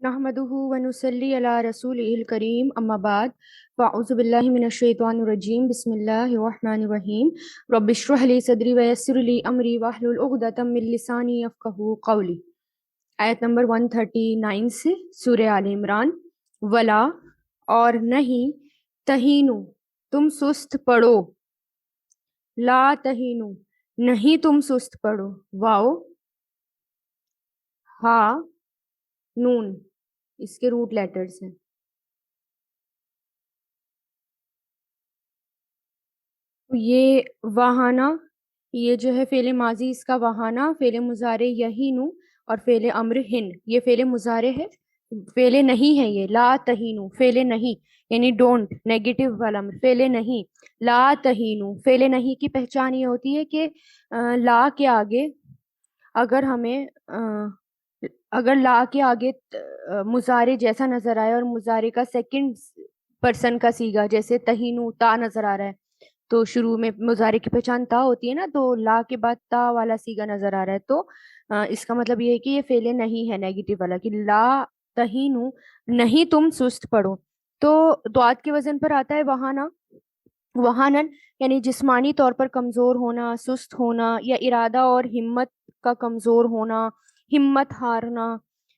नहमदुहु व नुसल्ली अला रसूलिहिल करीम अम्मा बाद फ़अऊज़ु बिल्लाहि मिनश शैतानिर रजीम बिस्मिल्लाहिर रहमानिर रहीम रब्बिश्रह ली सदरी व यस्सिर ली अमरी वहलुल उक़दतम मिन लिसानी यफ़क़हू क़ौली। आयत नंबर 139 से सूरह आल इमरान। वला और नहीं, तहीनु तुम सुस्त पड़ो, ला तहीनु नहीं तुम सुस्त पड़ो, वाओ हा नून इसके रूट लेटर्स हैं। ये वहाना, ये जो है फेले माजी, इसका वहाना फेले मुजारे यहीनु और फेले अम्र हिन, ये फेले मुजारे है, फेले नहीं है। ये ला तहीनु फेले नहीं यानी डोंट, नेगेटिव वाला अम्र, फेले नहीं। ला तहीनु फेले नहीं की पहचान ये होती है कि ला के आगे अगर हमें अगर ला के आगे मुजारे जैसा नजर आए और मुजारे का सेकंड पर्सन का सीगा, जैसे तहीनु ता नजर आ रहा है तो शुरू में मुजारे की पहचान ता होती है ना, तो ला के बाद ता वाला सीगा नजर आ रहा है तो इसका मतलब ये है कि ये फेले नहीं है, नेगेटिव वाला, कि ला तहीनु नहीं तुम सुस्त पड़ो। तो द्वात के वजन पर आता है वहाना, वहानन यानी जिस्मानी तौर पर कमजोर होना, सुस्त होना, या इरादा और हिम्मत का कमजोर होना, हिम्मत हारना।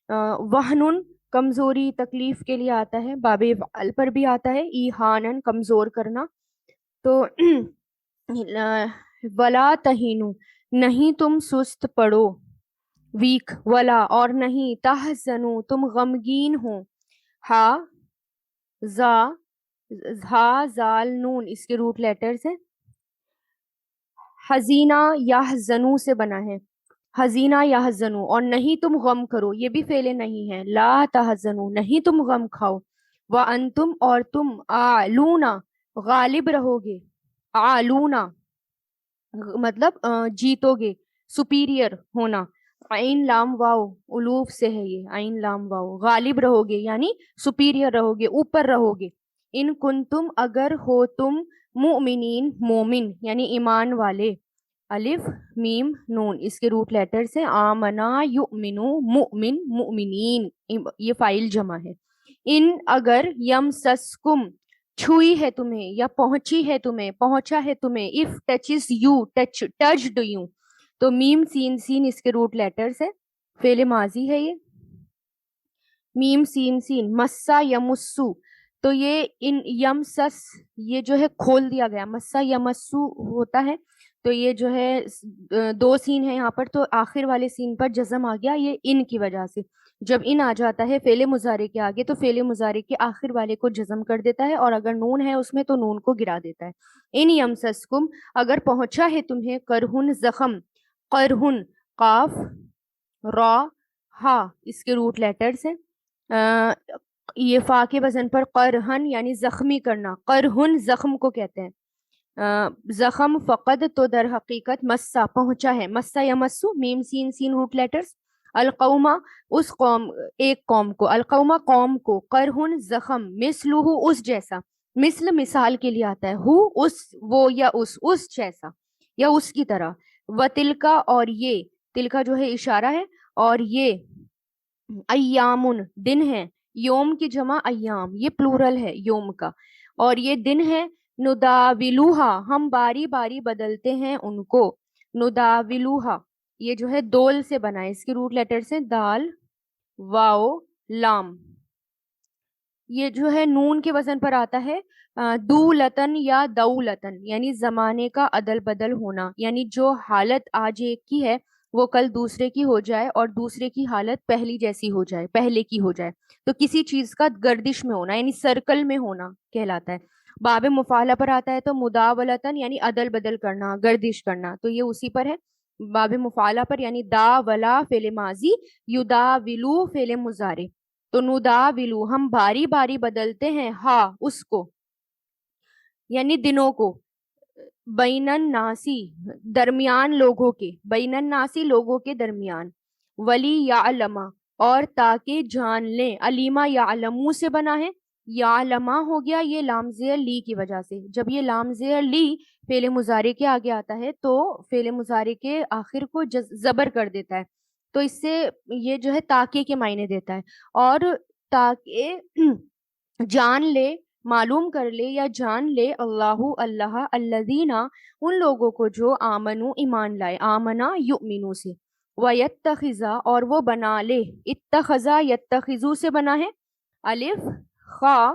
वहनुन कमजोरी, तकलीफ के लिए आता है। बाबे अल पर भी आता है ईहानन कमजोर करना। तो वला तहीनु नहीं तुम सुस्त पड़ो, वीक। वला और नहीं, तहज़नु तुम गमगीन हो, हा जा हा जाल नून इसके रूट लेटर्स हैं। हजीना याहज़नु से बना है, हजीना याहज़नु। और नहीं तुम गम करो, ये भी फेले नहीं है, ला तहज़नु नहीं तुम गम खाओ। व अंतुम और तुम, आलूना गालिब रहोगे, आलूना मतलब जीतोगे, सुपीरियर होना। आइन लाम वाओ उलूफ से है ये, आइन लाम वाओ, गालिब रहोगे यानी सुपीरियर रहोगे, ऊपर रहोगे। इन कुंतुम अगर हो तुम, मुमिनीन मोमिन यानी ईमान वाले, अलिफ मीम नून इसके रूट लेटर से। आमना युमिनु मुमिन मुमिनीन, ये फाइल जमा है। इन अगर, यम सस्कुम छुई है तुम्हें या पहुंची है तुम्हें, पहुंचा है तुम्हें। If touches you, touched you, तो मीम सीन सीन इसके रूट लेटर्स है, फेले माजी है ये। मीम सीन सीन, मस्सा यमुस्सु, तो ये इन यम सस, ये जो है खोल दिया गया, मस्सा यमस्सु होता है तो ये जो है दो सीन है यहाँ पर, तो आखिर वाले सीन पर जज्म आ गया, ये इन की वजह से। जब इन आ जाता है फेले मुजारे के आगे तो फेले मुजारे के आखिर वाले को जज्म कर देता है, और अगर नून है उसमें तो नून को गिरा देता है। इन यमसस्कुम अगर पहुंचा है तुम्हें, करहुन जख्म, करहुन काफ रॉ हा इसके रूट लेटर्स हैं। ये फा के वजन पर करहन यानी जख्मी करना, करहुन जख्म को कहते हैं। जख्म फ़क़द तो दर हकीकत मस्सा पहुंचा है, मस्सा यमस्सु, मीम सीन सीन रूट लेटर्स। अलकौमा उस कौम, एक कौम को, अलकौमा कौम को, करहुन जख्म, मिसलुहु उस जैसा, मिसल मिसाल के लिए आता है, हु उस, वो या उस जैसा या उसकी तरह। व तिलका और ये, तिलका जो है इशारा है, और ये अय्यामुन दिन है, योम की जमा अय्याम, ये प्लूरल है योम का, और ये दिन है। नुदाविलुहा हम बारी बारी बदलते हैं उनको, नुदाविलुहा ये जो है दोल से बना है, इसके रूट लेटर से दाल वाओ लाम। ये जो है नून के वजन पर आता है दूलतन या दौलतन, यानी जमाने का अदल बदल होना, यानी जो हालत आज एक की है वो कल दूसरे की हो जाए, और दूसरे की हालत पहली जैसी हो जाए, पहले की हो जाए। तो किसी चीज का गर्दिश में होना यानी सर्कल में होना कहलाता है। बाबे मुफाला पर आता है तो मुदावलतन यानी अदल बदल करना, गर्दिश करना, तो ये उसी पर है। बाबे मुफाला पर यानी दा वला फेले माजी, युदा विलू फेले मुजारे। तो नुदाविलु हम बारी बारी बदलते हैं, हा उसको यानी दिनों को, बैनन नासी दरमियान लोगों के, बैनन नासी लोगों के दरमियान। वली यालमा और ताकि जान लें, अलीमा यालमू से बना है, यालमा हो गया ये लामजेर ली की वजह से। जब ये लामजेर ली फेले मुजारे के आगे आता है तो फेले मुजारे के आखिर को जबर कर देता है, تو اس سے یہ جو ہے تاکہ کے معنی دیتا ہے، اور تاکہ جان لے، معلوم کر لے یا جان لے اللہ اللہ الذین ان لوگوں کو جو آمنو ایمان لائے، آمنا یؤمنو سے، وَيَتَّخِذَ اور وہ بنا لے، اتخذا یتخذو سے بنا ہے، الف خا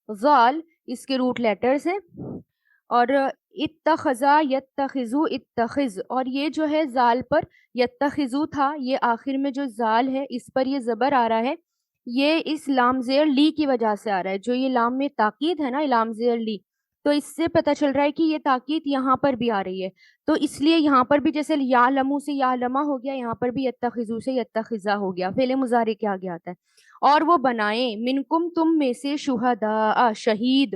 ذال اس کے روٹ لیٹرز ہیں، اور اتخذا یتخذو اتخذ، اور یہ جو ہے زال پر یتخذو تھا، یہ آخر میں جو زال ہے اس پر یہ زبر آ رہا ہے، یہ اس لام زیر لی کی وجہ سے آ رہا ہے، جو یہ لام میں تاکید ہے نا، لام زیر لی، تو اس سے پتہ چل رہا ہے کہ یہ تاکید یہاں پر بھی آ رہی ہے، تو اس لیے یہاں پر بھی جیسے یعلمو سے یعلما ہو گیا، یہاں پر بھی یتخذو سے یتخذا ہو گیا، فعل مضارع کے آگے آتا ہے، اور وہ بنائیں منکم تم میں سے شہداء شہید،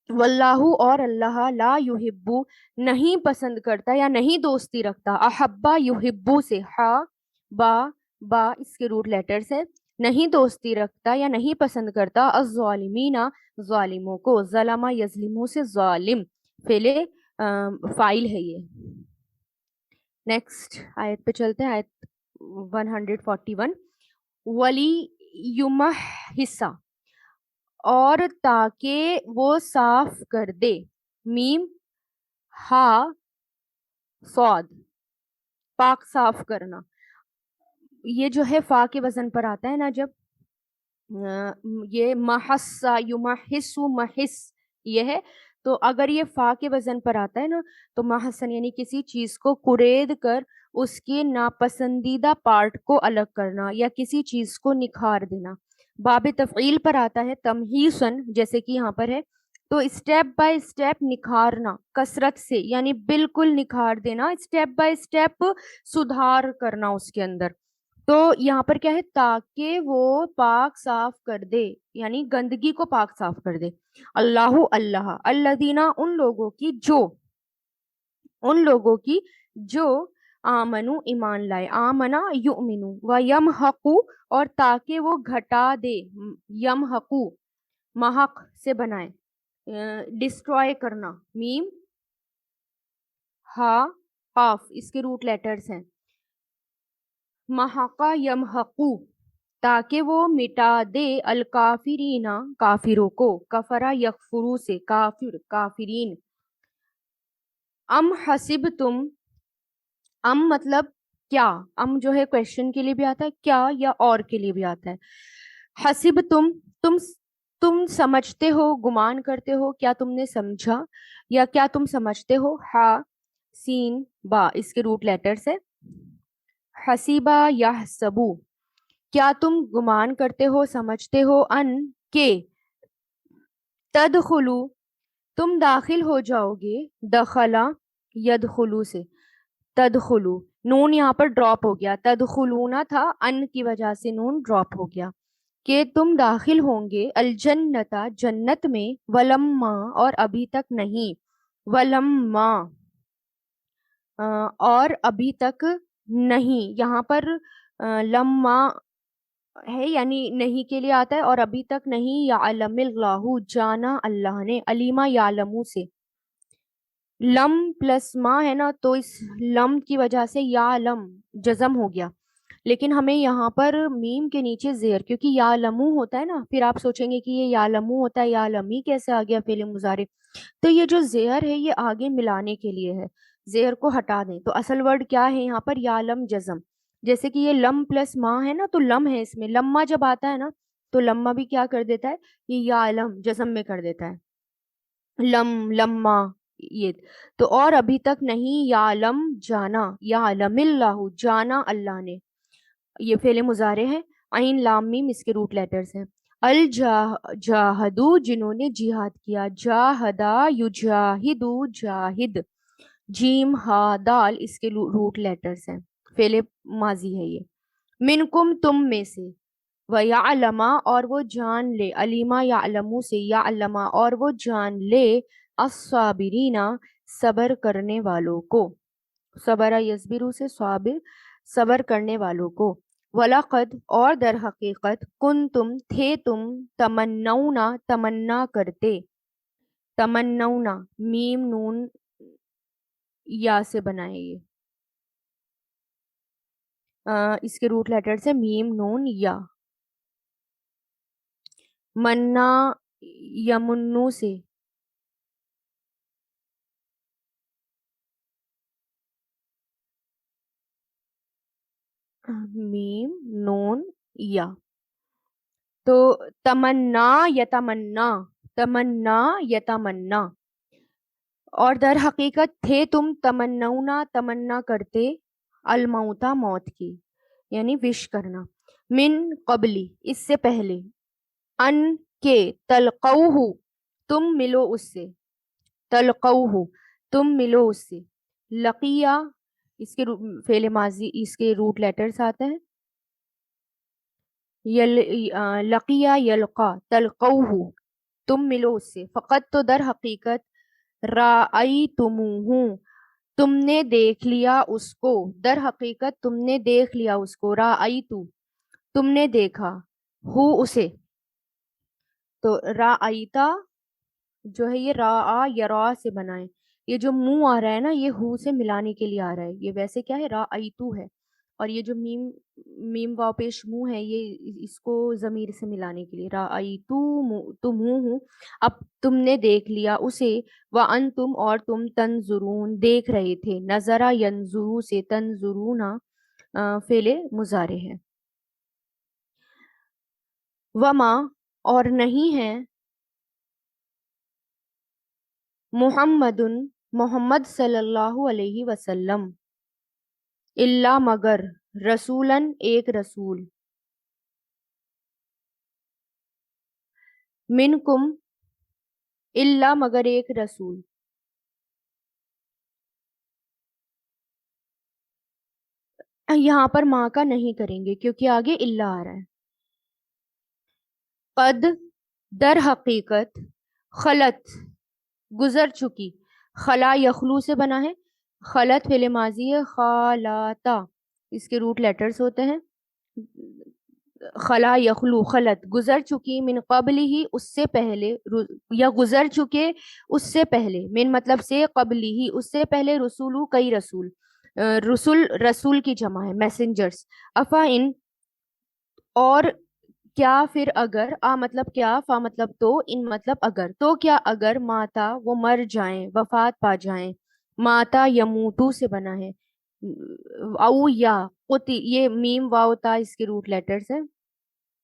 واللہ اور اللہ لا یحبو نہیں پسند کرتا یا نہیں دوستی رکھتا، احبا یحبو سے ہا با با اس کے روٹ لیٹرز ہے، نہیں دوستی رکھتا یا نہیں پسند کرتا الظالمین ظالموں کو، ظلم یظلمو سے ظالم فعل فاعل ہے یہ۔ نیکسٹ آیت پہ چلتے ہیں، آیت 141 ولی یمح حصہ اور تاکہ وہ صاف کر دے، میم ہا صاد پاک صاف کرنا، یہ جو ہے فا کے وزن پر آتا ہے نا، جب یہ محسا یمحسو محس یہ ہے، تو اگر یہ فا کے وزن پر آتا ہے نا تو محسن یعنی کسی چیز کو قرید کر اس کے ناپسندیدہ پارٹ کو الگ کرنا یا کسی چیز کو نکھار دینا، باب تفعیل پر آتا ہے تمہیسن جیسے کہ یہاں پر ہے، تو اسٹیپ بائی اسٹیپ نکھارنا کثرت سے، یعنی بالکل نکھار دینا، اسٹیپ بائی اسٹیپ سدھار کرنا اس کے اندر، تو یہاں پر کیا ہے تاکہ وہ پاک صاف کر دے، یعنی گندگی کو پاک صاف کر دے، اللہ اللہ الذین ان لوگوں کی جو آمنو ایمان لائے، آمنا یؤمنو ویمحقو اور تاکہ وہ گھٹا دے، یمحقو محق سے بنائے ڈسٹروائے کرنا، میم ہا قاف اس کے روٹ لیٹرز ہیں، محقا یمحقو تاکہ وہ مٹا دے، الکافرین کافروں کو، کفرا یکفرو سے کافر کافرین، ام حسب تم، ام مطلب کیا، ام جو ہے کویشچن کے لیے بھی آتا ہے کیا یا اور کے لیے بھی آتا ہے، حسب تم سمجھتے ہو، گمان کرتے ہو، کیا تم نے سمجھا یا کیا تم سمجھتے ہو، ہا سین با اس کے روٹ لیٹرز ہے، حسیبا یحسبو کیا تم گمان کرتے ہو سمجھتے ہو، ان کے تدخلو تم داخل ہو جاؤ گے، دخلا یدخلو سے، تدخلو نون یہاں پر ڈراپ ہو گیا، تدخلونا تھا ان کی وجہ سے نون ڈراپ ہو گیا، کہ تم داخل ہوں گے الجنتا جنت میں، ولما اور ابھی تک نہیں، ولما اور ابھی تک نہیں، یہاں پر لما ہے یعنی نہیں کے لیے آتا ہے، اور ابھی تک نہیں، یعلم اللہ جانا اللہ نے، علیما یعلمو سے، لم پلس ما ہے نا تو اس لم کی وجہ سے یعلم جزم ہو گیا، لیکن ہمیں یہاں پر میم کے نیچے زیر، کیونکہ یعلمو ہوتا ہے نا، پھر آپ سوچیں گے کہ یہ یعلمو ہوتا ہے، یعلمی کیسے آ گیا فعل مضارع، تو یہ جو زیر ہے یہ آگے ملانے کے لیے ہے، زیر کو ہٹا دیں تو اصل ورڈ کیا ہے یہاں پر، یعلم جزم، جیسے کہ یہ لم پلس ما ہے نا تو لم ہے اس میں، لما جب آتا ہے نا تو لما بھی کیا کر دیتا ہے، یہ یعلم جزم میں کر دیتا ہے، لم لما یہ، تو اور ابھی تک نہیں، یعلم جانا، یعلم اللہ جانا اللہ نے، یہ فعل مضارع ہے، عین لام میم اس کے روٹ لیٹرز ہیں، الجاہدو جنہوں نے جہاد کیا، جاہدا یجاہدو جاہد، جیم ہا دال اس کے روٹ لیٹرز ہیں، فعل ماضی ہے یہ، منکم تم میں سے، وَيَعْلَمَا اور وہ جان لے، علیما یعلمو سے، یعلما اور وہ جان لے، الصابرین صبر کرنے والوں کو، صبر یصبرو سے صابر صبر کرنے والوں کو، وَلَقَدْ اور در حقیقت کنتم تھے تم، تمنونا تمنا کرتے، تمنونا میم نون یا سے بنائے یہ، इसके रूट लेटर्स है मीम नून या। मन्ना यमुन्नू से, मीम नून या। तो तमन्ना यतमन्ना, तमन्ना यतमन्ना। और दर हकीकत थे तुम तमन्नौना तमन्ना करते, अलमौता मौत की, यानी विश करना, मिन कबली इससे पहले, अन के, तलकौहु तुम मिलो उससे, तलकौहु तुम मिलो उससे, लकिया इसके फेले माजी इसके रूट लेटर्स आते हैं, लकिया यलका, तलकौहु तुम मिलो उससे, फकत तो दर हकीकत, राअयतुमुहु तुमने देख लिया उसको, दर हकीकत तुमने देख लिया उसको, राअयतु तुमने देखा, हु उसे। तो राअयता जो है ये रा आ या रा से बना है, ये जो मुंह आ रहा है ना ये हु से मिलाने के लिए आ रहा है, ये वैसे क्या है राअयतु है, और ये जो मीम मीम वाव पेश मुंह है ये इसको जमीर से मिलाने के लिए, राअयतु तुम हूँ, अब तुमने देख लिया उसे, व अन तुम और तुम तंजुरून देख रहे थे, नजरा यंजुरू से तंजुरूना फेले मुजारे है। वमा और नहीं है, मुहम्मदुन मोहम्मद सल्लल्लाहु अलैहि वसल्लम, इल्ला मगर, रसूलन एक रसूल, मिनकुम इल्ला मगर एक रसूल। यहाँ पर माँ का नहीं करेंगे क्योंकि आगे इल्ला आ रहा है। कद दर हकीकत, खलत गुजर चुकी, खला यखलू से बना है, खलत फेले माजी है, खालाता इसके रूट लेटर्स होते हैं, खला यखलू खलत गुजर चुकी, मिन कबली ही उससे पहले, या गुजर चुके उससे पहले, मिन मतलब से, कबली ही उससे पहले, रसूलू कई रसूल, रसूल रसूल की जमा है मैसेंजर्स, अफा इन और क्या फिर अगर, आ मतलब क्या, फा मतलब तो, इन मतलब अगर, तो क्या अगर माता वो मर जाएं वफात पा जाएं, माता यमूतू से बना है, औ या कुति ये मीम वाव ता इसके रूट लेटर्स है,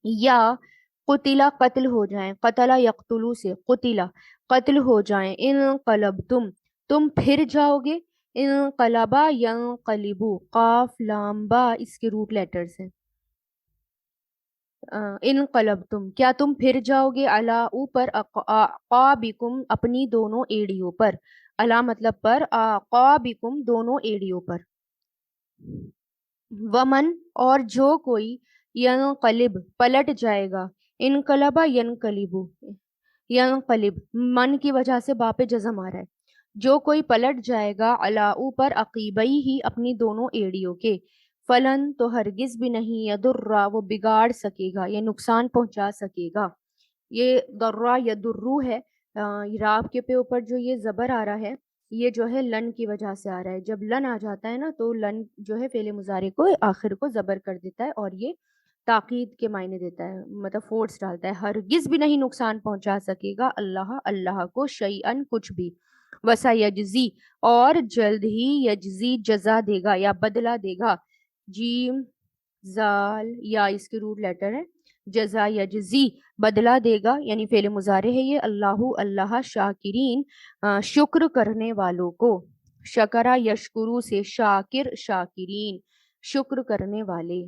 या कुतिला कत्ल हो जाएं, कतला यक्तुलू से कुतिला कत्ल हो जाएं, इन कलब तुम फिर जाओगे, इन कलबा यं कलिबू, काफ लाम बा इसके रूट लेटर्स हैं, इन कलब क्या तुम फिर जाओगे, अला ऊपर, अक़ाबिकुम अपनी दोनों एड़ियों पर, अला मतलब पर, अक़ाबिकुम दोनों एड़ियों पर, वमन और जो कोई, यनकलिब पलट जाएगा, इनकलबा यनकलिबु, यनकलिब मन की वजह से बापे जज़म आ रहा है, जो कोई पलट जाएगा, अला ऊपर, अकीबई ही अपनी दोनों एड़ियों के, फलन तो हरगिज भी नहीं, यदुर्रा वो बिगाड़ सकेगा, ये नुकसान पहुंचा सकेगा, ये दर्रा यदुर्रू है, राब के पे ऊपर जो ये जबर आ रहा है ये जो है लन की वजह से आ रहा है, जब लन आ जाता है ना तो लन जो है फेले मुजारे को आखिर को जबर कर देता है और ये ताकीद के मायने देता है, मतलब फोर्स डालता है, हरगिज भी नहीं नुकसान पहुंचा सकेगा अल्लाह अल्लाह को, शैअन कुछ भी, वसा यजजी और जल्द ही, यजजी जजा देगा या बदला देगा, जीम जाल या इसके रूट लेटर है, जजा यजजी बदला देगा, यानी फेले मुजारे है ये, अल्लाहु अल्लाह, शाकिरीन शुक्र करने वालों को, शकरा यशकुरु से शाकिर शाकिरीन शुक्र करने वाले।